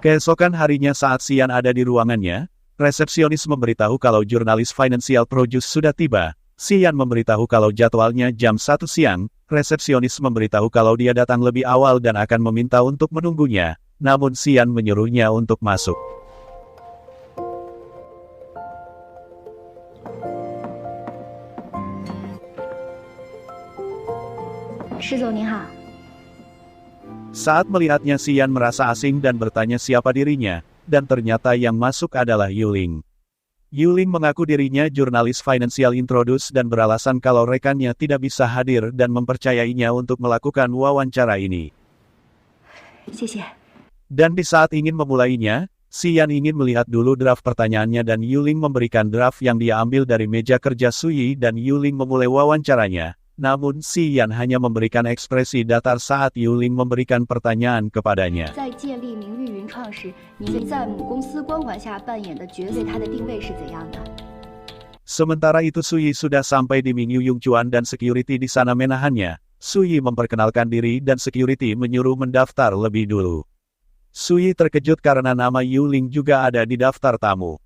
Keesokan harinya saat Xian ada di ruangannya, resepsionis memberitahu kalau jurnalis Financial Produce sudah tiba. Xian memberitahu kalau jadwalnya jam 1 siang, resepsionis memberitahu kalau dia datang lebih awal dan akan meminta untuk menunggunya, namun Xian menyuruhnya untuk masuk. 施总您好。 Saat melihatnya Xian merasa asing dan bertanya siapa dirinya, dan ternyata yang masuk adalah Yuling. Yuling mengaku dirinya jurnalis Financial Introduce dan beralasan kalau rekannya tidak bisa hadir dan mempercayainya untuk melakukan wawancara ini. 谢谢。 Dan di saat ingin memulainya, Xian ingin melihat dulu draft pertanyaannya dan Yuling memberikan draft yang dia ambil dari meja kerja Suyi dan Yuling memulai wawancaranya. Namun Xian hanya memberikan ekspresi datar saat Yuling memberikan pertanyaan kepadanya. 在建立明日云创时，你在母公司光环下扮演的角色，它的定位是怎样的？ Sementara itu Suyi sudah sampai di Mingyu Yungchuan dan security di sana menahannya. Suyi memperkenalkan diri dan security menyuruh mendaftar lebih dulu. Suyi terkejut karena nama Yuling juga ada di daftar tamu.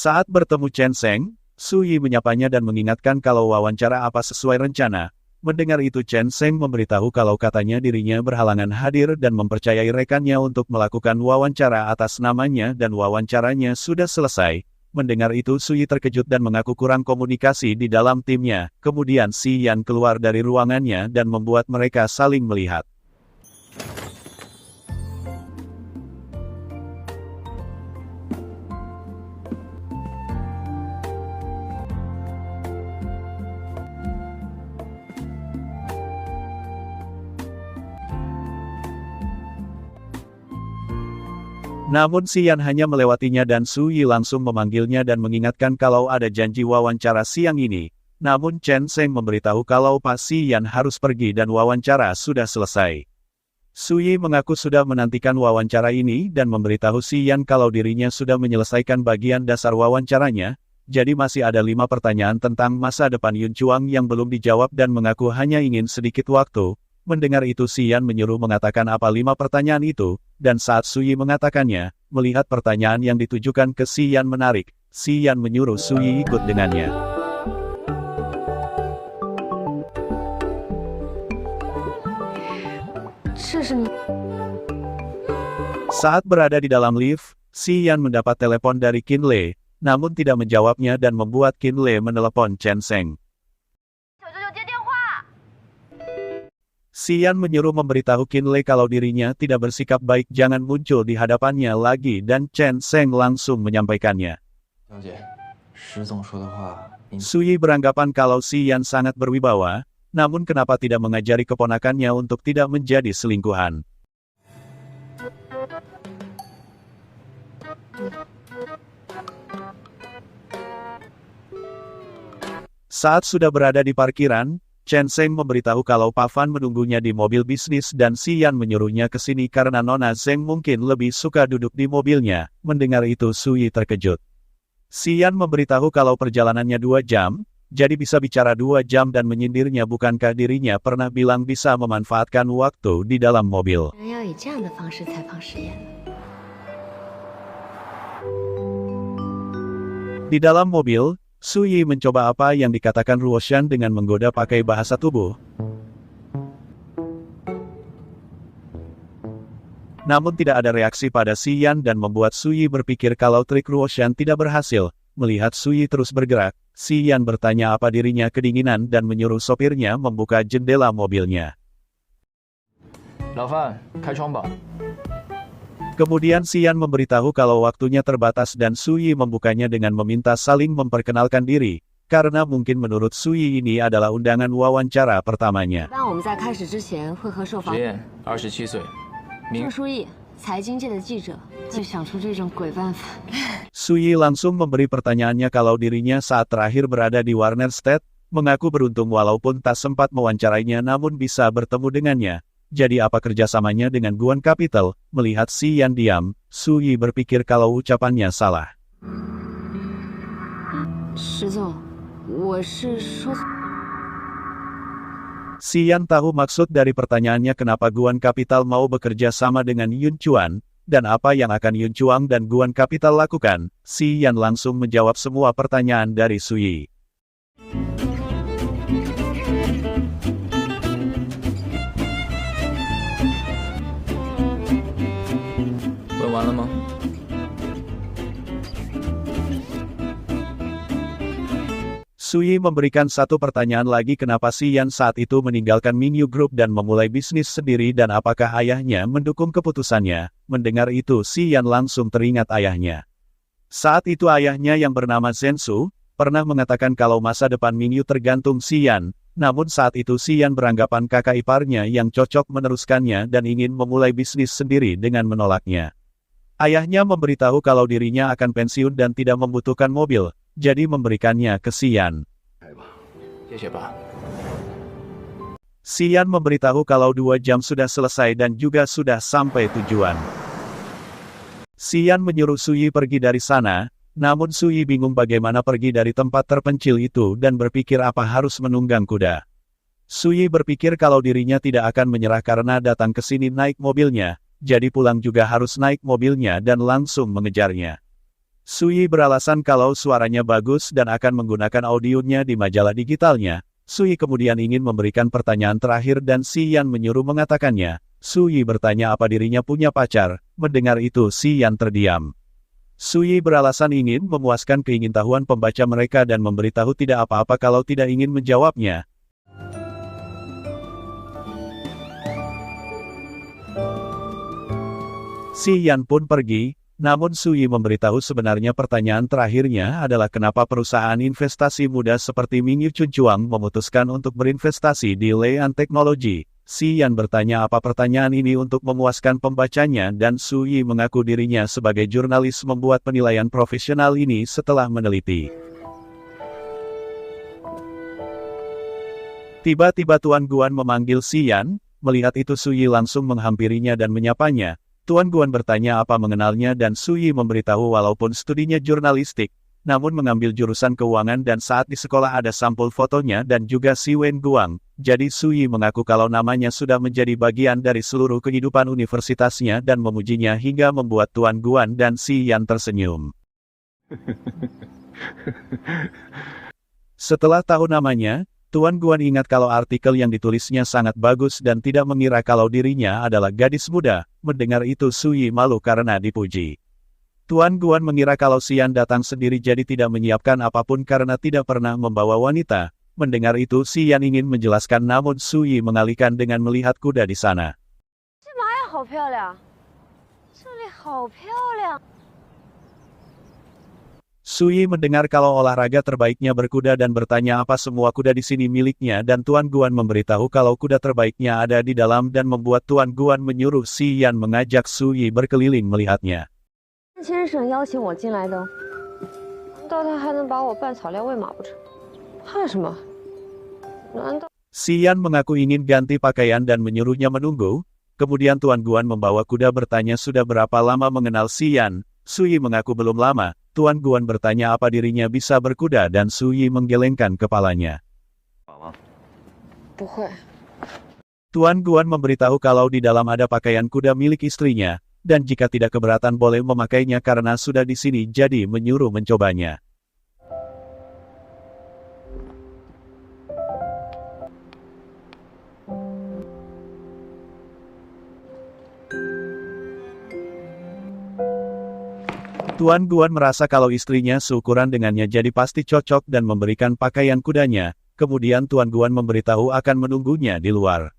Saat bertemu Chen Sheng, Suyi menyapanya dan mengingatkan kalau wawancara apa sesuai rencana. Mendengar itu Chen Sheng memberitahu kalau katanya dirinya berhalangan hadir dan mempercayai rekannya untuk melakukan wawancara atas namanya dan wawancaranya sudah selesai. Mendengar itu Suyi terkejut dan mengaku kurang komunikasi di dalam timnya. Kemudian Xian keluar dari ruangannya dan membuat mereka saling melihat. Namun Xian hanya melewatinya dan Suyi langsung memanggilnya dan mengingatkan kalau ada janji wawancara siang ini. Namun Chen Sheng memberitahu kalau Pak Xian harus pergi dan wawancara sudah selesai. Suyi mengaku sudah menantikan wawancara ini dan memberitahu Xian kalau dirinya sudah menyelesaikan bagian dasar wawancaranya, jadi masih ada 5 pertanyaan tentang masa depan Yun Chuang yang belum dijawab dan mengaku hanya ingin sedikit waktu. Mendengar itu Xian menyuruh mengatakan apa 5 pertanyaan itu, dan saat Suyi mengatakannya, melihat pertanyaan yang ditujukan ke Xian menarik, Xian menyuruh Suyi ikut dengannya. Saat berada di dalam lift, Xian mendapat telepon dari Qin Le, namun tidak menjawabnya dan membuat Qin Le menelepon Chen Sheng. Xian menyuruh memberitahu Qin Le kalau dirinya tidak bersikap baik jangan muncul di hadapannya lagi dan Chen Sheng langsung menyampaikannya. Suyi beranggapan kalau Xian sangat berwibawa, namun kenapa tidak mengajari keponakannya untuk tidak menjadi selingkuhan. Saat sudah berada di parkiran, Chen Sheng memberitahu kalau Pak Fan menunggunya di mobil bisnis dan Xian menyuruhnya ke sini karena Nona Zheng mungkin lebih suka duduk di mobilnya. Mendengar itu Suyi terkejut. Xian memberitahu kalau perjalanannya 2 jam, jadi bisa bicara 2 jam dan menyindirnya bukankah dirinya pernah bilang bisa memanfaatkan waktu di dalam mobil. Di dalam mobil, Suyi mencoba apa yang dikatakan Ruoshan dengan menggoda pakai bahasa tubuh. Namun tidak ada reaksi pada Xian dan membuat Suyi berpikir kalau trik Ruoshan tidak berhasil. Melihat Suyi terus bergerak, Xian bertanya apa dirinya kedinginan dan menyuruh sopirnya membuka jendela mobilnya. Kemudian Xian memberitahu kalau waktunya terbatas dan Suyi membukanya dengan meminta saling memperkenalkan diri, karena mungkin menurut Suyi ini adalah undangan wawancara pertamanya. Suyi langsung memberi pertanyaannya kalau dirinya saat terakhir berada di Warner State, mengaku beruntung walaupun tak sempat mewawancarainya namun bisa bertemu dengannya. Jadi apa kerjasamanya dengan Guan Capital? Melihat Xian diam, Suyi berpikir kalau ucapannya salah. Xian tahu maksud dari pertanyaannya kenapa Guan Capital mau bekerja sama dengan Yun Chuan, dan apa yang akan Yun Chuang dan Guan Capital lakukan? Si Yan langsung menjawab semua pertanyaan dari Suyi. 问完了吗？ Suyi memberikan satu pertanyaan lagi, kenapa si Yan saat itu meninggalkan Mingyu Group dan memulai bisnis sendiri dan apakah ayahnya mendukung keputusannya. Mendengar itu si Yan langsung teringat ayahnya. Saat itu ayahnya yang bernama Zhensu, pernah mengatakan kalau masa depan Mingyu tergantung si Yan. Namun saat itu si Yan beranggapan kakak iparnya yang cocok meneruskannya dan ingin memulai bisnis sendiri dengan menolaknya. Ayahnya memberitahu kalau dirinya akan pensiun dan tidak membutuhkan mobil, jadi memberikannya ke si Yan. 谢谢爸。 Si Yan memberitahu kalau 2 jam sudah selesai dan juga sudah sampai tujuan. Si Yan menyuruh Suyi pergi dari sana, namun Suyi bingung bagaimana pergi dari tempat terpencil itu dan berpikir apa harus menunggang kuda. Suyi berpikir kalau dirinya tidak akan menyerah karena datang ke sini naik mobilnya, jadi pulang juga harus naik mobilnya dan langsung mengejarnya. Suyi beralasan kalau suaranya bagus dan akan menggunakan audionya di majalah digitalnya. Suyi kemudian ingin memberikan pertanyaan terakhir dan si Yan menyuruh mengatakannya. Suyi bertanya apa dirinya punya pacar. Mendengar itu si Yan terdiam. Suyi beralasan ingin memuaskan keingintahuan pembaca mereka dan memberitahu tidak apa-apa kalau tidak ingin menjawabnya. Si Yan pun pergi. Namun Suyi memberitahu sebenarnya pertanyaan terakhirnya adalah kenapa perusahaan investasi muda seperti Mingyu Chunchuang memutuskan untuk berinvestasi di Leian Technology. Si Yan bertanya apa pertanyaan ini untuk memuaskan pembacanya dan Suyi mengaku dirinya sebagai jurnalis membuat penilaian profesional ini setelah meneliti. Tiba-tiba Tuan Guan memanggil si Yan, melihat itu Suyi langsung menghampirinya dan menyapanya. Tuan Guan bertanya apa mengenalnya dan Suyi memberitahu walaupun studinya jurnalistik, namun mengambil jurusan keuangan dan saat di sekolah ada sampul fotonya dan juga si Wen Guang, jadi Suyi mengaku kalau namanya sudah menjadi bagian dari seluruh kehidupan universitasnya dan memujinya hingga membuat Tuan Guan dan si Yan tersenyum. Setelah tahu namanya, Tuan Guan ingat kalau artikel yang ditulisnya sangat bagus dan tidak mengira kalau dirinya adalah gadis muda. Mendengar itu Suyi malu karena dipuji. Tuan Guan mengira kalau si Yan datang sendiri jadi tidak menyiapkan apapun karena tidak pernah membawa wanita. Mendengar itu si Yan ingin menjelaskan namun Suyi mengalihkan dengan melihat kuda di sana. Suyi mendengar kalau olahraga terbaiknya berkuda dan bertanya apa semua kuda di sini miliknya dan Tuan Guan memberitahu kalau kuda terbaiknya ada di dalam dan membuat Tuan Guan menyuruh si Yan mengajak Suyi berkeliling melihatnya. Si Yan mengaku ingin ganti pakaian dan menyuruhnya menunggu, kemudian Tuan Guan membawa kuda bertanya sudah berapa lama mengenal si Yan. Suyi mengaku belum lama. Tuan Guan bertanya apa dirinya bisa berkuda dan Suyi menggelengkan kepalanya. Tuan Guan memberitahu kalau di dalam ada pakaian kuda milik istrinya, dan jika tidak keberatan boleh memakainya karena sudah di sini jadi menyuruh mencobanya. Tuan Guan merasa kalau istrinya seukuran dengannya jadi pasti cocok dan memberikan pakaian kudanya, kemudian Tuan Guan memberitahu akan menunggunya di luar.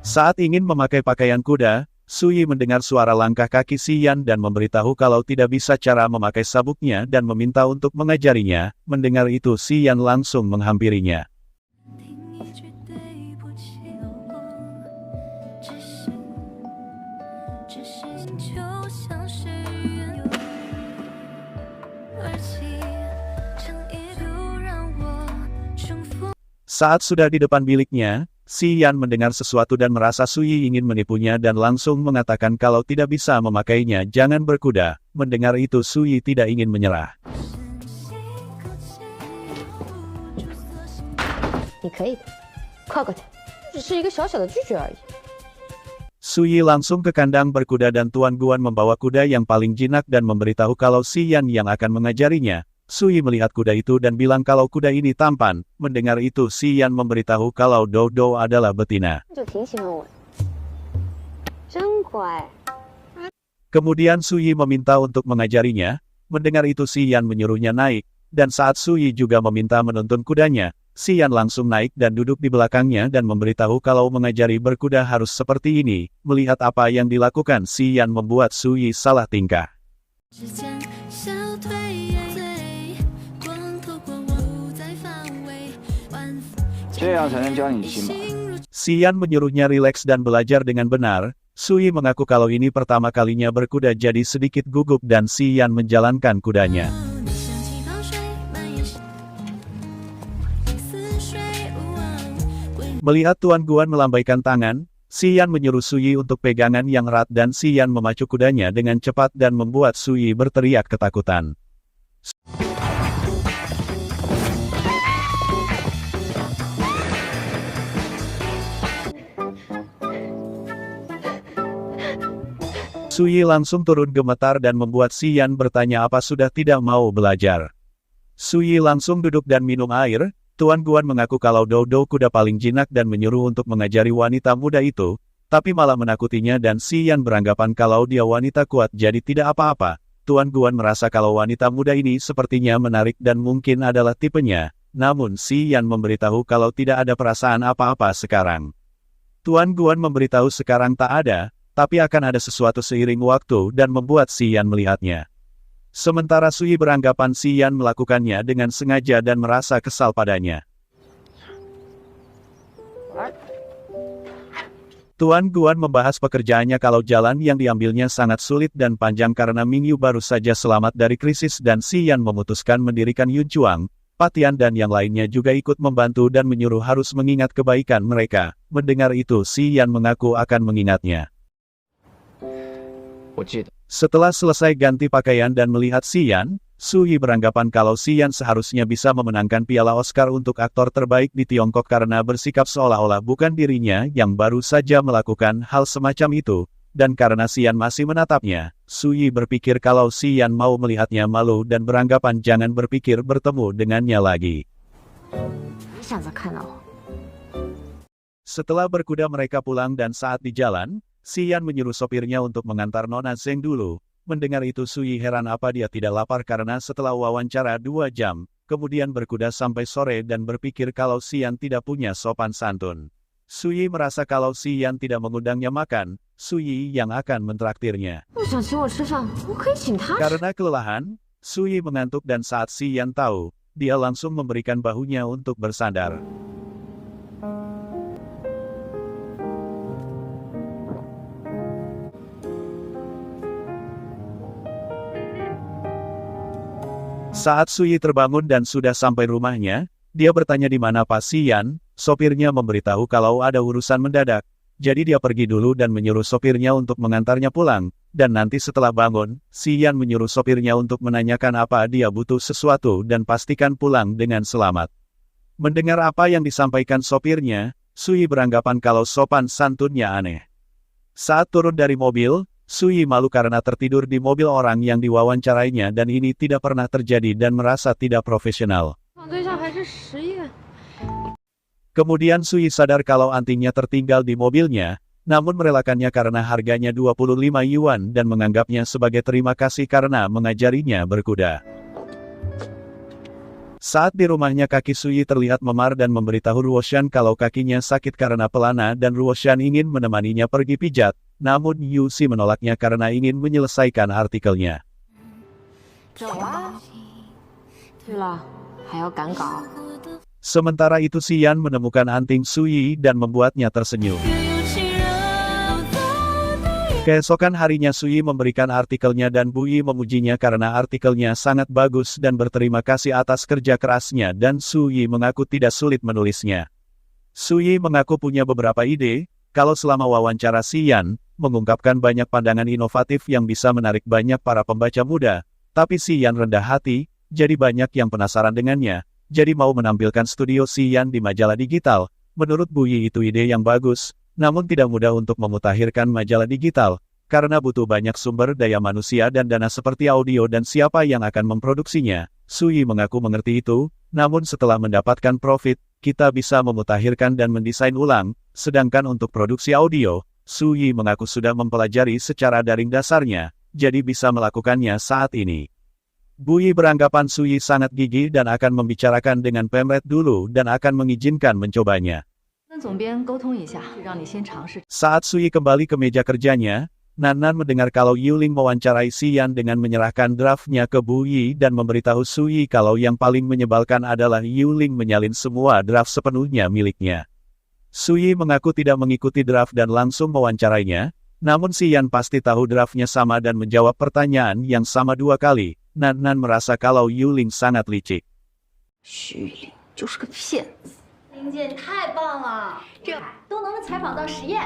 Saat ingin memakai pakaian kuda, Suyi mendengar suara langkah kaki si Yan dan memberitahu kalau tidak bisa cara memakai sabuknya dan meminta untuk mengajarinya. Mendengar itu si Yan langsung menghampirinya. Saat sudah di depan biliknya, si Yan mendengar sesuatu dan merasa Suyi ingin menipunya dan langsung mengatakan kalau tidak bisa memakainya jangan berkuda. Mendengar itu Suyi tidak ingin menyerah. 客气，只是一个小小的拒绝而已。 Suyi langsung ke kandang berkuda dan Tuan Guan membawa kuda yang paling jinak dan memberitahu kalau si Yan yang akan mengajarinya. Suyi melihat kuda itu dan bilang kalau kuda ini tampan. Mendengar itu si Yan memberitahu kalau Dodo adalah betina. 就挺喜欢我的，真乖。 Kemudian Suyi meminta untuk mengajarinya. Mendengar itu si Yan menyuruhnya naik. Dan saat Suyi juga meminta menuntun kudanya, si Yan langsung naik dan duduk di belakangnya dan memberitahu kalau mengajari berkuda harus seperti ini. Melihat apa yang dilakukan si Yan membuat Suyi salah tingkah. 之间消退，光透过我不再防卫，晚这样才能教你骑马。 Si Yan menyuruhnya rileks dan belajar dengan benar. Suyi mengaku kalau ini pertama kalinya berkuda jadi sedikit gugup dan si Yan menjalankan kudanya. 你升起潮水，蔓延似水无望。 Melihat Tuan Guan melambaikan tangan, si Yan menyuruh Suyi untuk pegangan yang erat dan si Yan memacu kudanya dengan cepat dan membuat Suyi berteriak ketakutan. Suyi langsung turun gemetar dan membuat si Yan bertanya apa sudah tidak mau belajar. Suyi langsung duduk dan minum air. Tuan Guan mengaku kalau Dodo kuda paling jinak dan menyuruh untuk mengajari wanita muda itu, tapi malah menakutinya dan si Yan beranggapan kalau dia wanita kuat jadi tidak apa-apa. Tuan Guan merasa kalau wanita muda ini sepertinya menarik dan mungkin adalah tipenya, namun si Yan memberitahu kalau tidak ada perasaan apa-apa sekarang. Tuan Guan memberitahu sekarang tak ada, tapi akan ada sesuatu seiring waktu dan membuat si Yan melihatnya. Sementara Suyi beranggapan si Yan melakukannya dengan sengaja dan merasa kesal padanya. Tuan Guan membahas pekerjaannya kalau jalan yang diambilnya sangat sulit dan panjang karena Mingyu baru saja selamat dari krisis dan si Yan memutuskan mendirikan Yunchuang. Patian dan yang lainnya juga ikut membantu dan menyuruh harus mengingat kebaikan mereka. Mendengar itu si Yan mengaku akan mengingatnya. 我记得。 Setelah selesai ganti pakaian dan melihat si Yan, Suyi beranggapan kalau si Yan seharusnya bisa memenangkan piala Oscar untuk aktor terbaik di Tiongkok karena bersikap seolah-olah bukan dirinya yang baru saja melakukan hal semacam itu, dan karena si Yan masih menatapnya, Suyi berpikir kalau si Yan mau melihatnya malu dan beranggapan jangan berpikir bertemu dengannya lagi. 你想着看到我？ Setelah berkuda mereka pulang dan saat di jalan, si Yan menyuruh sopirnya untuk mengantar Nona Zeng dulu. Mendengar itu Suyi heran apa dia tidak lapar karena setelah wawancara 2 jam, kemudian berkuda sampai sore dan berpikir kalau si Yan tidak punya sopan santun. Suyi merasa kalau si Yan tidak mengundangnya makan, Suyi yang akan mentraktirnya. 不想请我吃饭，我可以请他吃。 Karena kelelahan, Suyi mengantuk dan saat si Yan tahu, dia langsung memberikan bahunya untuk bersandar. Saat Suyi terbangun dan sudah sampai rumahnya, dia bertanya di mana Pak Si Yan. Sopirnya memberitahu kalau ada urusan mendadak. Jadi dia pergi dulu dan menyuruh sopirnya untuk mengantarnya pulang. Dan nanti setelah bangun, Si Yan menyuruh sopirnya untuk menanyakan apa dia butuh sesuatu dan pastikan pulang dengan selamat. Mendengar apa yang disampaikan sopirnya, Suyi beranggapan kalau sopan santunnya aneh. Saat turun dari mobil, Suyi malu karena tertidur di mobil orang yang diwawancarainya dan ini tidak pernah terjadi dan merasa tidak profesional. 放对象还是10月。 Kemudian Suyi sadar kalau antingnya tertinggal di mobilnya, namun merelakannya karena harganya 25 yuan dan menganggapnya sebagai terima kasih karena mengajarinya berkuda. Saat di rumahnya kaki Suyi terlihat memar dan memberitahu Ruoshan kalau kakinya sakit karena pelana dan Ruoshan ingin menemaninya pergi pijat, namun Yusi menolaknya karena ingin menyelesaikan artikelnya. 走啊！对了，还要赶稿。 Sementara itu Si Yan menemukan anting Suyi dan membuatnya tersenyum. 越有情人的 Keesokan harinya Suyi memberikan artikelnya dan Bui memujinya karena artikelnya sangat bagus dan berterima kasih atas kerja kerasnya dan Suyi mengaku tidak sulit menulisnya. Suyi mengaku punya beberapa ide, kalau selama wawancara Si Yan, mengungkapkan banyak pandangan inovatif yang bisa menarik banyak para pembaca muda, tapi Si Yan rendah hati, jadi banyak yang penasaran dengannya, jadi mau menampilkan studio Si Yan di majalah digital. Menurut Bu Yi itu ide yang bagus, namun tidak mudah untuk memutakhirkan majalah digital, karena butuh banyak sumber daya manusia dan dana seperti audio dan siapa yang akan memproduksinya. Su Yi mengaku mengerti itu, namun setelah mendapatkan profit, kita bisa memutakhirkan dan mendesain ulang, sedangkan untuk produksi audio, Su Yi mengaku sudah mempelajari secara daring dasarnya, jadi bisa melakukannya saat ini. Bu Yi beranggapan Su Yi sangat gigih dan akan membicarakan dengan Pemret dulu dan akan mengizinkan mencobanya. 跟总编沟通一下，让你先尝试。 Saat Su Yi kembali ke meja kerjanya, Nan mendengar kalau Yuling mewawancarai Xian dengan menyerahkan draftnya ke Bu Yi dan memberitahu Su Yi kalau yang paling menyebalkan adalah Yuling menyalin semua draft sepenuhnya miliknya. Su Yi mengaku tidak mengikuti draft dan langsung mewawancarainya, namun Xian pasti tahu draftnya sama dan menjawab pertanyaan yang sama 2 kali. Nan merasa kalau Yuling sangat licik. 徐凌就是个骗子。 林姐，你太棒了，这都能采访到实验。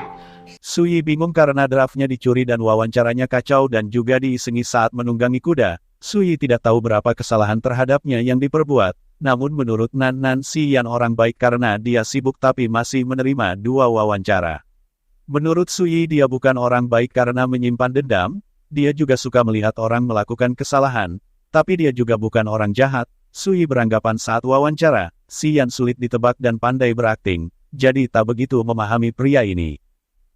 Su Yi bingung karena draftnya dicuri dan wawancaranya kacau dan juga diisengi saat menunggangi kuda. Su Yi tidak tahu berapa kesalahan terhadapnya yang diperbuat, namun menurut Nan Xian orang baik karena dia sibuk tapi masih menerima 2 wawancara. Menurut Su Yi dia bukan orang baik karena menyimpan dendam, dia juga suka melihat orang melakukan kesalahan, tapi dia juga bukan orang jahat. Su Yi beranggapan saat wawancara, Xian sulit ditebak dan pandai berakting, jadi tak begitu memahami pria ini.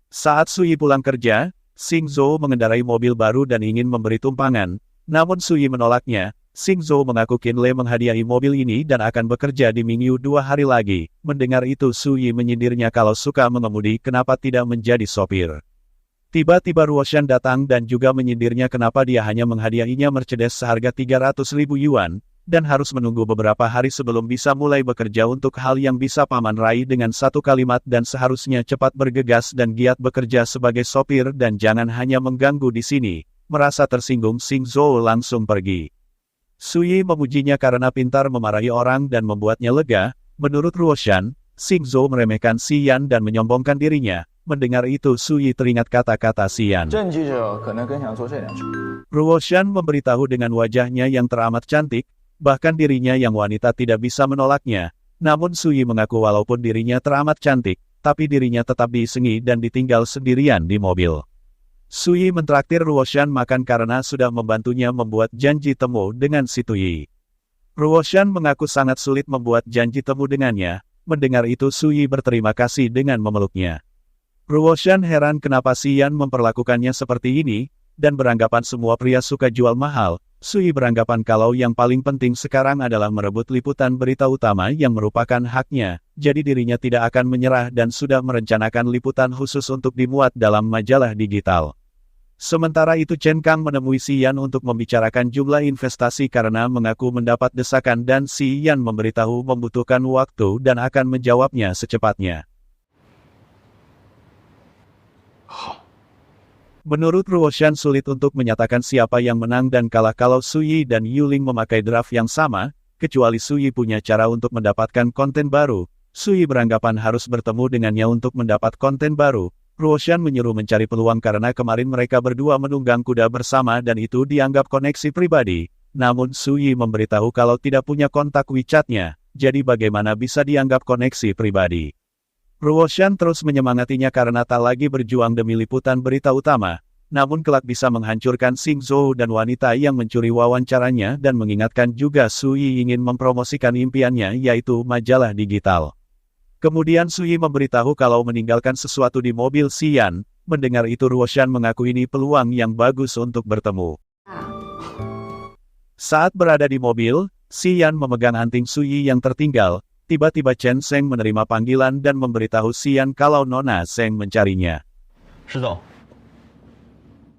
Saat Su Yi pulang kerja, Xing Zhou mengendarai mobil baru dan ingin memberi tumpangan, namun Su Yi menolaknya. Xing Zhou mengaku Qinle menghadiahi mobil ini dan akan bekerja di Mingyu 2 hari lagi. Mendengar itu Su Yi menyindirnya kalau suka mengemudi kenapa tidak menjadi sopir. Tiba-tiba Ruoshan datang dan juga menyindirnya kenapa dia hanya menghadiahinya Mercedes seharga 300.000 yuan, dan harus menunggu beberapa hari sebelum bisa mulai bekerja untuk hal yang bisa Paman raih dengan 1 kalimat dan seharusnya cepat bergegas dan giat bekerja sebagai sopir dan jangan hanya mengganggu di sini. Merasa tersinggung Xing Zhou langsung pergi. Su Yi memujinya karena pintar memarahi orang dan membuatnya lega. Menurut Ruoshan, Xing Zhou meremehkan Xian dan menyombongkan dirinya. Mendengar itu Su Yi teringat kata-kata Xian. 郑记者可能更想做这件事。 Ruoshan memberitahu dengan wajahnya yang teramat cantik, bahkan dirinya yang wanita tidak bisa menolaknya. Namun Su Yi mengaku walaupun dirinya teramat cantik, tapi dirinya tetap diisengi dan ditinggal sendirian di mobil. Su Yi mentraktir Ruoshan makan karena sudah membantunya membuat janji temu dengan si Tu Yi. Ruoshan mengaku sangat sulit membuat janji temu dengannya. Mendengar itu Su Yi berterima kasih dengan memeluknya. Ruoshan heran kenapa Xian memperlakukannya seperti ini, dan beranggapan semua pria suka jual mahal. Su Yi beranggapan kalau yang paling penting sekarang adalah merebut liputan berita utama yang merupakan haknya, jadi dirinya tidak akan menyerah dan sudah merencanakan liputan khusus untuk dimuat dalam majalah digital. Sementara itu Chen Kang menemui Xian untuk membicarakan jumlah investasi karena mengaku mendapat desakan dan Xian memberitahu membutuhkan waktu dan akan menjawabnya secepatnya. Menurut Ruoshan sulit untuk menyatakan siapa yang menang dan kalah kalau Su Yi dan Yuling memakai draft yang sama, kecuali Su Yi punya cara untuk mendapatkan konten baru. Su Yi beranggapan harus bertemu dengannya untuk mendapat konten baru. Ruoshan menyuruh mencari peluang karena kemarin mereka berdua menunggang kuda bersama dan itu dianggap koneksi pribadi. Namun Su Yi memberitahu kalau tidak punya kontak WeChat-nya, jadi bagaimana bisa dianggap koneksi pribadi. Ruoshan terus menyemangatinya karena tak lagi berjuang demi liputan berita utama, namun kelak bisa menghancurkan Xing Zhou dan wanita yang mencuri wawancaranya dan mengingatkan juga Su Yi ingin mempromosikan impiannya yaitu majalah digital. Kemudian Su Yi memberitahu kalau meninggalkan sesuatu di mobil Xian. Mendengar itu Ruoshan mengaku ini peluang yang bagus untuk bertemu. Saat berada di mobil, Xian memegang anting Su Yi yang tertinggal. Tiba-tiba Chen Sheng menerima panggilan dan memberitahu Xian kalau Nona Sheng mencarinya.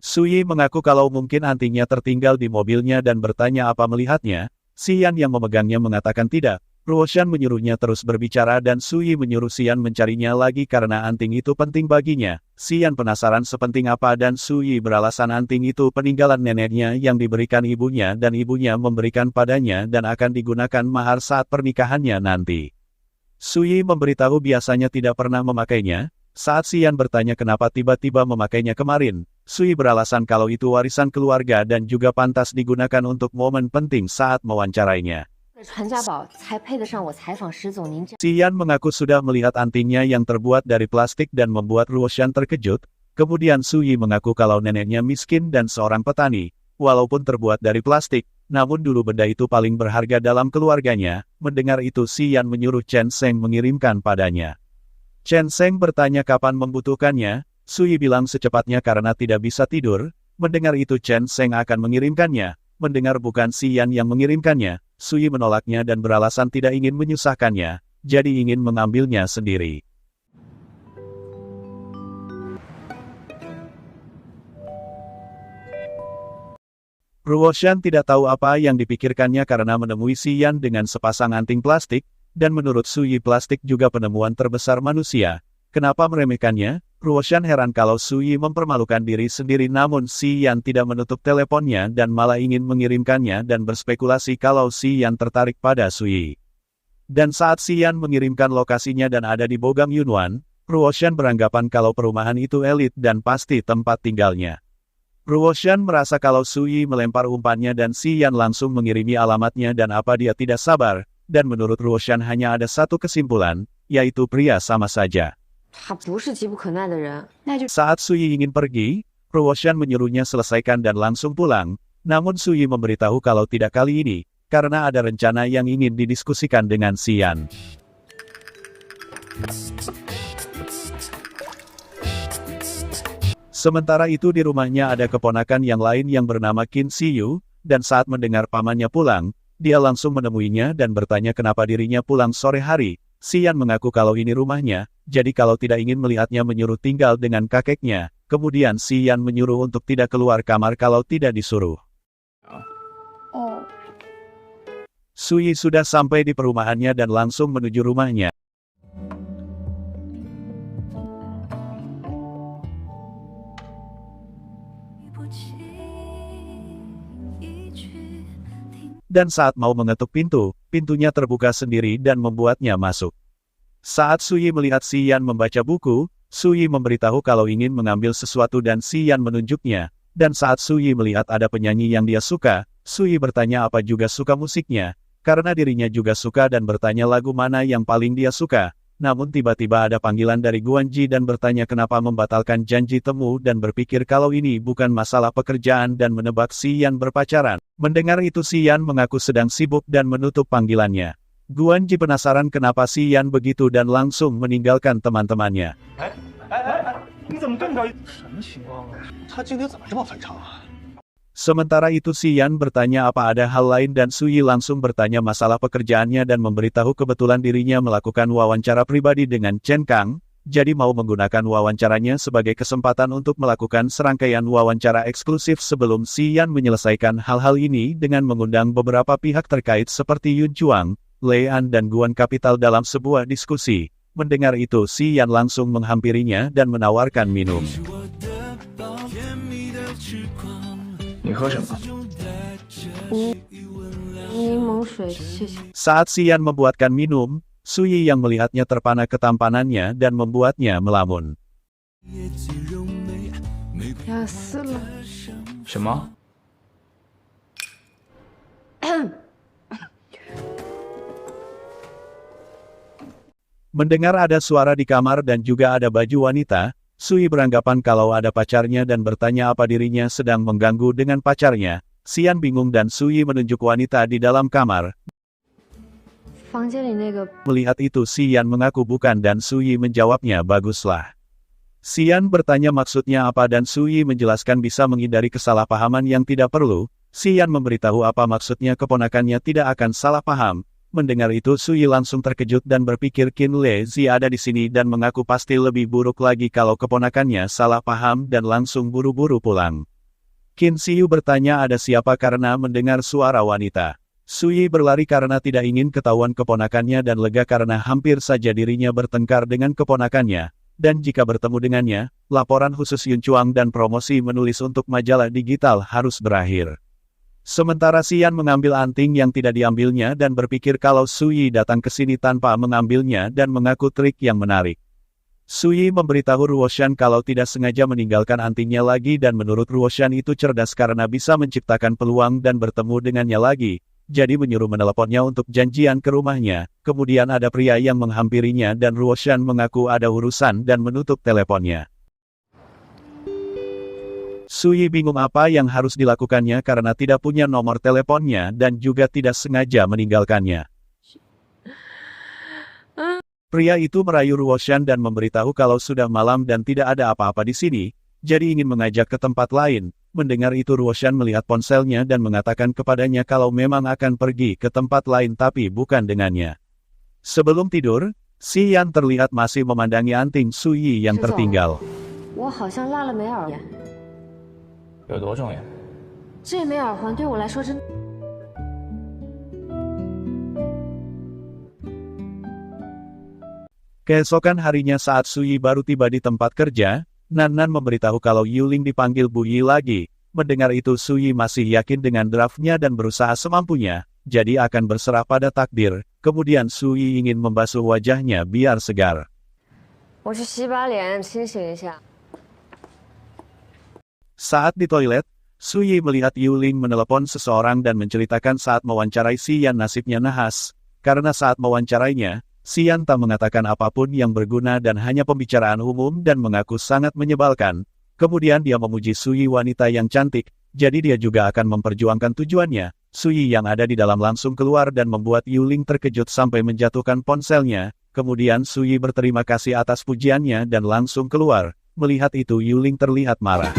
Su Yi mengaku kalau mungkin antingnya tertinggal di mobilnya dan bertanya apa melihatnya. Xian yang memegangnya mengatakan tidak. Ruoshan menyuruhnya terus berbicara dan Su Yi menyuruh Xian mencarinya lagi karena anting itu penting baginya. Xian penasaran sepenting apa dan Su Yi beralasan anting itu peninggalan neneknya yang diberikan ibunya dan ibunya memberikan padanya dan akan digunakan mahar saat pernikahannya nanti. Su Yi memberitahu biasanya tidak pernah memakainya. Saat Xian bertanya kenapa tiba-tiba memakainya kemarin, Su Yi beralasan kalau itu warisan keluarga dan juga pantas digunakan untuk momen penting saat mewawancarainya. 传家宝才配得上我采访石总您这。Xian mengaku sudah melihat antingnya yang terbuat dari plastik dan membuat Ruoshan terkejut. Kemudian Suyi mengaku kalau neneknya miskin dan seorang petani, walaupun terbuat dari plastik, namun dulu benda itu paling berharga dalam keluarganya. Mendengar itu Xian menyuruh Chen Sheng mengirimkan padanya. Chen Sheng bertanya kapan membutuhkannya, Suyi bilang secepatnya karena tidak bisa tidur. Mendengar itu Chen Sheng akan mengirimkannya. Mendengar bukan Xian yang mengirimkannya, Suyi menolaknya dan beralasan tidak ingin menyusahkannya, jadi ingin mengambilnya sendiri. Ruoshan tidak tahu apa yang dipikirkannya karena menemui Xian dengan sepasang anting plastik, dan menurut Suyi plastik juga penemuan terbesar manusia. Kenapa meremehkannya? Ruoshan heran kalau Suyi mempermalukan diri sendiri namun Xian tidak menutup teleponnya dan malah ingin mengirimkannya dan berspekulasi kalau Xian tertarik pada Suyi. Dan saat Xian mengirimkan lokasinya dan ada di Bogam Yunwan, Ruoshan beranggapan kalau perumahan itu elit dan pasti tempat tinggalnya. Ruoshan merasa kalau Suyi melempar umpannya dan Xian langsung mengirimi alamatnya dan apa dia tidak sabar, dan menurut Ruoshan hanya ada satu kesimpulan, yaitu pria sama saja. 他不是急不可耐的人。 Saat Suyi ingin pergi, Ruoshan menyuruhnya selesaikan dan langsung pulang, namun Suyi memberitahu kalau tidak kali ini, karena ada rencana yang ingin didiskusikan dengan Xian. Sementara itu di rumahnya ada keponakan yang lain yang bernama Qin Xiyu, dan saat mendengar pamannya pulang, dia langsung menemuinya dan bertanya kenapa dirinya pulang sore hari. Xian mengaku kalau ini rumahnya, jadi kalau tidak ingin melihatnya menyuruh tinggal dengan kakeknya. Kemudian Xian menyuruh untuk tidak keluar kamar kalau tidak disuruh. Oh. Suyi sudah sampai di perumahannya dan langsung menuju rumahnya. Dan saat mau mengetuk pintu, pintunya terbuka sendiri dan membuatnya masuk. Saat Suyi melihat Xian membaca buku, Suyi memberitahu kalau ingin mengambil sesuatu dan Xian menunjuknya. Dan saat Suyi melihat ada penyanyi yang dia suka, Suyi bertanya apa juga suka musiknya, karena dirinya juga suka dan bertanya lagu mana yang paling dia suka. Namun tiba-tiba ada panggilan dari Guanji dan bertanya kenapa membatalkan janji temu dan berpikir kalau ini bukan masalah pekerjaan dan menebak Xian berpacaran. Mendengar itu Xian mengaku sedang sibuk dan menutup panggilannya. Guanji penasaran kenapa Xian begitu dan langsung meninggalkan teman-temannya. 你怎么这么着？什么情况啊？他今天怎么这么反常啊？ Sementara itu Xian bertanya apa ada hal lain dan Suyi langsung bertanya masalah pekerjaannya dan memberitahu kebetulan dirinya melakukan wawancara pribadi dengan Chen Kang, jadi mau menggunakan wawancaranya sebagai kesempatan untuk melakukan serangkaian wawancara eksklusif sebelum Xian menyelesaikan hal-hal ini dengan mengundang beberapa pihak terkait seperti Yun Chuang, Lei An dan Guan Capital dalam sebuah diskusi. Mendengar itu Xian langsung menghampirinya dan menawarkan minum. 你喝什么？柠檬水，谢谢。 Saat Xian membuatkan minum, Suyi yang melihatnya terpana ketampanannya dan membuatnya melamun. 要死了！什么？ Mendengar ada suara di kamar dan juga ada baju wanita, Suyi beranggapan kalau ada pacarnya dan bertanya apa dirinya sedang mengganggu dengan pacarnya. Xian bingung dan Suyi menunjuk wanita di dalam kamar. 房间里那个 Melihat itu Xian mengaku bukan dan Suyi menjawabnya baguslah. Xian bertanya maksudnya apa dan Suyi menjelaskan bisa menghindari kesalahpahaman yang tidak perlu. Xian memberitahu apa maksudnya keponakannya tidak akan salah paham. Mendengar itu Suyi langsung terkejut dan berpikir Qin Lezi ada di sini dan mengaku pasti lebih buruk lagi kalau keponakannya salah paham dan langsung buru-buru pulang. Qin Xiyu bertanya ada siapa karena mendengar suara wanita. Suyi berlari karena tidak ingin ketahuan keponakannya dan lega karena hampir saja dirinya bertengkar dengan keponakannya. Dan jika bertemu dengannya, laporan khusus Yun Chuang dan promosi menulis untuk majalah digital harus berakhir. Sementara Xian mengambil anting yang tidak diambilnya dan berpikir kalau Suyi datang ke sini tanpa mengambilnya dan mengaku trik yang menarik. Suyi memberitahu Ruoshan kalau tidak sengaja meninggalkan antingnya lagi dan menurut Ruoshan itu cerdas karena bisa menciptakan peluang dan bertemu dengannya lagi. jadi menyuruh meneleponnya untuk janjian ke rumahnya. Kemudian ada pria yang menghampirinya dan Ruoshan mengaku ada urusan dan menutup teleponnya. Suyi bingung apa yang harus dilakukannya karena tidak punya nomor teleponnya dan juga tidak sengaja meninggalkannya. Pria itu merayu Ruoshan dan memberitahu kalau sudah malam dan tidak ada apa-apa di sini, jadi ingin mengajak ke tempat lain. Mendengar itu Ruoshan melihat ponselnya dan mengatakan kepadanya kalau memang akan pergi ke tempat lain tapi bukan dengannya. Sebelum tidur, Si Yan terlihat masih memandangi anting Suyi yang tertinggal. 我好像落了枚耳环，有多重要？这枚耳环对我来说真。 Keesokan harinya saat Suyi baru tiba di tempat kerja, Nan memberitahu kalau Yuling dipanggil Bu Yi lagi. Mendengar itu Suyi masih yakin dengan draftnya dan berusaha semampunya, jadi akan berserah pada takdir. Kemudian Suyi ingin membasuh wajahnya biar segar. 我去洗把脸，清醒一下。 Saat di toilet, Suyi melihat Yuling menelepon seseorang dan menceritakan saat mewawancarai Si Yan nasibnya nahas. Karena saat mewawancarainya, Si Yan tak mengatakan apapun yang berguna dan hanya pembicaraan umum dan mengaku sangat menyebalkan. Kemudian dia memuji Suyi wanita yang cantik, jadi dia juga akan memperjuangkan tujuannya. Suyi yang ada di dalam langsung keluar dan membuat Yuling terkejut sampai menjatuhkan ponselnya. Kemudian Suyi berterima kasih atas pujiannya dan langsung keluar. Melihat itu Yuling terlihat marah.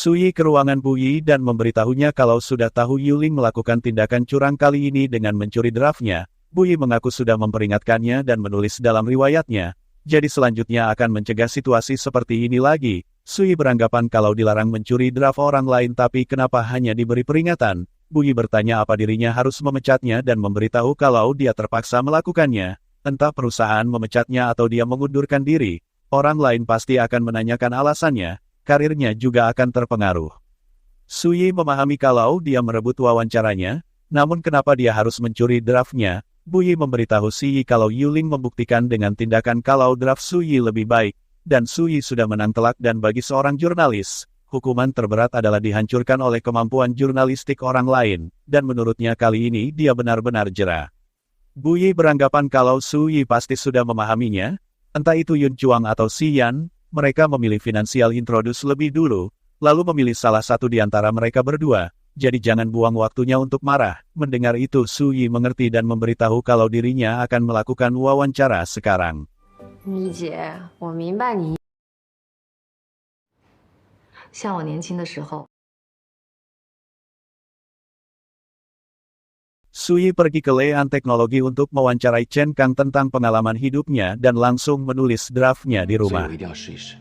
Suyi ke ruangan Bu Yi dan memberitahunya kalau sudah tahu Yuling melakukan tindakan curang kali ini dengan mencuri draftnya. Bu Yi mengaku sudah memperingatkannya dan menulis dalam riwayatnya. Jadi selanjutnya akan mencegah situasi seperti ini lagi. Suyi beranggapan kalau dilarang mencuri draft orang lain tapi kenapa hanya diberi peringatan. Bu Yi bertanya apa dirinya harus memecatnya dan memberitahu kalau dia terpaksa melakukannya. Entah perusahaan memecatnya atau dia mengundurkan diri. Orang lain pasti akan menanyakan alasannya. Karirnya juga akan terpengaruh. Suyi memahami kalau dia merebut wawancaranya, namun kenapa dia harus mencuri draftnya? Bu Yi memberitahu Si Yi kalau Yuling membuktikan dengan tindakan kalau draft Suyi lebih baik, dan Suyi sudah menang telak dan bagi seorang jurnalis, hukuman terberat adalah dihancurkan oleh kemampuan jurnalistik orang lain, dan menurutnya kali ini dia benar-benar jera. Bu Yi beranggapan kalau Suyi pasti sudah memahaminya, entah itu Yun Chuang atau Si Yan. Mereka memilih Financial Introduce lebih dulu, lalu memilih salah satu di antara mereka berdua, jadi jangan buang waktunya untuk marah. Mendengar itu Suyi mengerti dan memberitahu kalau dirinya akan melakukan wawancara sekarang. 米姐，我明白你。像我年轻的时候， Suyi pergi ke Lean Teknologi untuk mewawancarai Chen Kang tentang pengalaman hidupnya dan langsung menulis draftnya di 所以 rumah. 我一定要试一试。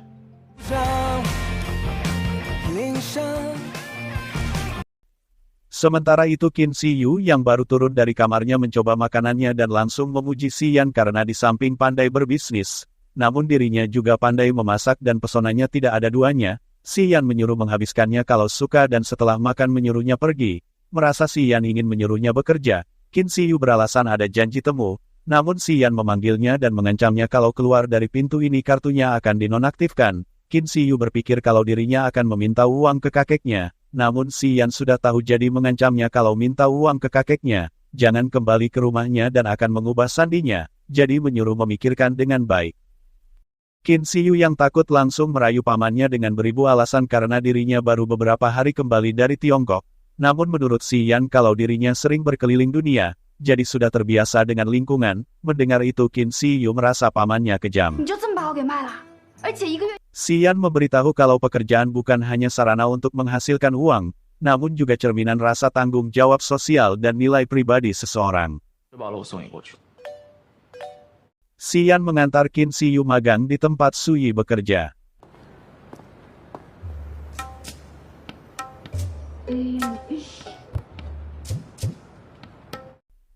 Sementara itu Qin Siyu yang baru turun dari kamarnya mencoba makanannya dan langsung memuji Si Yan karena di samping pandai berbisnis, namun dirinya juga pandai memasak dan pesonanya tidak ada duanya. Si Yan menyuruh menghabiskannya kalau suka dan setelah makan menyuruhnya pergi. Merasa Si Yan ingin menyuruhnya bekerja, Qin Siyu beralasan ada janji temu, namun Si Yan memanggilnya dan mengancamnya kalau keluar dari pintu ini kartunya akan dinonaktifkan. Qin Siyu berpikir kalau dirinya akan meminta uang ke kakeknya, namun Si Yan sudah tahu jadi mengancamnya kalau minta uang ke kakeknya, jangan kembali ke rumahnya dan akan mengubah sandinya, jadi menyuruh memikirkan dengan baik. Qin Siyu yang takut langsung merayu pamannya dengan beribu alasan karena dirinya baru beberapa hari kembali dari Tiongkok. Namun menurut Si Yan kalau dirinya sering berkeliling dunia, jadi sudah terbiasa dengan lingkungan. Mendengar itu Qin Siyu merasa pamannya kejam. 你就这么把我给卖了，而且1个月。 Si Yan memberitahu kalau pekerjaan bukan hanya sarana untuk menghasilkan uang, namun juga cerminan rasa tanggung jawab sosial dan nilai pribadi seseorang. 就把我送你过去。 Si Yan mengantar Qin Siyu magang di tempat Suyi bekerja.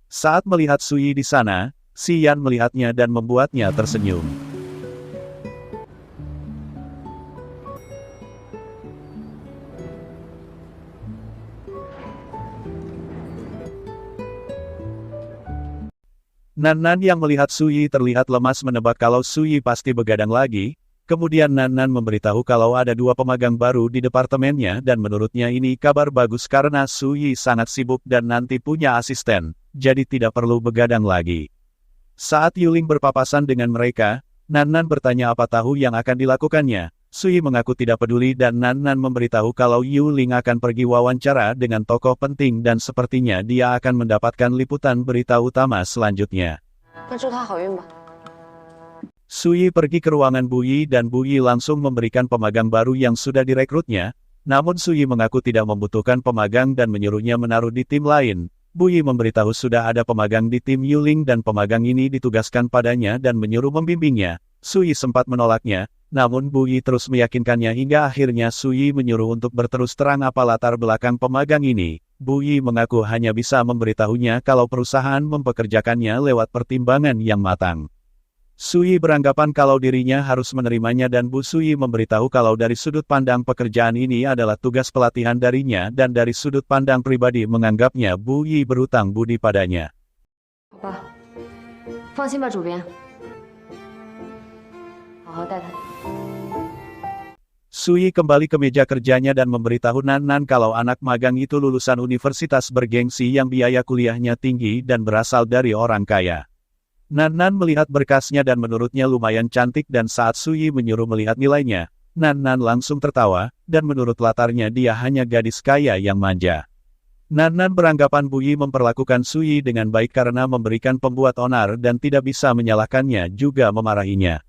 Saat melihat Suyi di sana, Si Yan melihatnya dan membuatnya tersenyum. Nan yang melihat Suyi terlihat lemas menebak kalau Suyi pasti begadang lagi, Kemudian Nan Nan memberitahu kalau ada 2 pemagang baru di departemennya dan menurutnya ini kabar bagus karena Su Yi sangat sibuk dan nanti punya asisten, jadi tidak perlu begadang lagi. Saat Yuling berpapasan dengan mereka, Nan Nan bertanya apa tahu yang akan dilakukannya. Su Yi mengaku tidak peduli dan Nan Nan memberitahu kalau Yuling akan pergi wawancara dengan tokoh penting dan sepertinya dia akan mendapatkan liputan berita utama selanjutnya. 那祝他好运吧。 Su Yi pergi ke ruangan Bu Yi dan Bu Yi langsung memberikan pemagang baru yang sudah direkrutnya, namun Su Yi mengaku tidak membutuhkan pemagang dan menyuruhnya menaruh di tim lain. Bu Yi memberitahu sudah ada pemagang di tim Yuling dan pemagang ini ditugaskan padanya dan menyuruh membimbingnya. Su Yi sempat menolaknya, namun Bu Yi terus meyakinkannya hingga akhirnya Su Yi menyuruh untuk berterus terang apa latar belakang pemagang ini. Bu Yi mengaku hanya bisa memberitahunya kalau perusahaan mempekerjakannya lewat pertimbangan yang matang. Su Yi beranggapan kalau dirinya harus menerimanya dan Bu Su Yi memberitahu kalau dari sudut pandang pekerjaan ini adalah tugas pelatihan darinya dan dari sudut pandang pribadi menganggapnya Bu Yi berutang budi padanya. 好吧，放心吧，主编，好好带他。 Su Yi kembali ke meja kerjanya dan memberitahu Nan Nan kalau anak magang itu lulusan universitas bergengsi yang biaya kuliahnya tinggi dan berasal dari orang kaya. Nan Nan melihat berkasnya dan menurutnya lumayan cantik dan saat Su Yi menyuruh melihat nilainya, Nan Nan langsung tertawa, dan menurut latarnya dia hanya gadis kaya yang manja. Nan Nan beranggapan Bu Yi memperlakukan Su Yi dengan baik karena memberikan pembuat onar dan tidak bisa menyalahkannya juga memarahinya.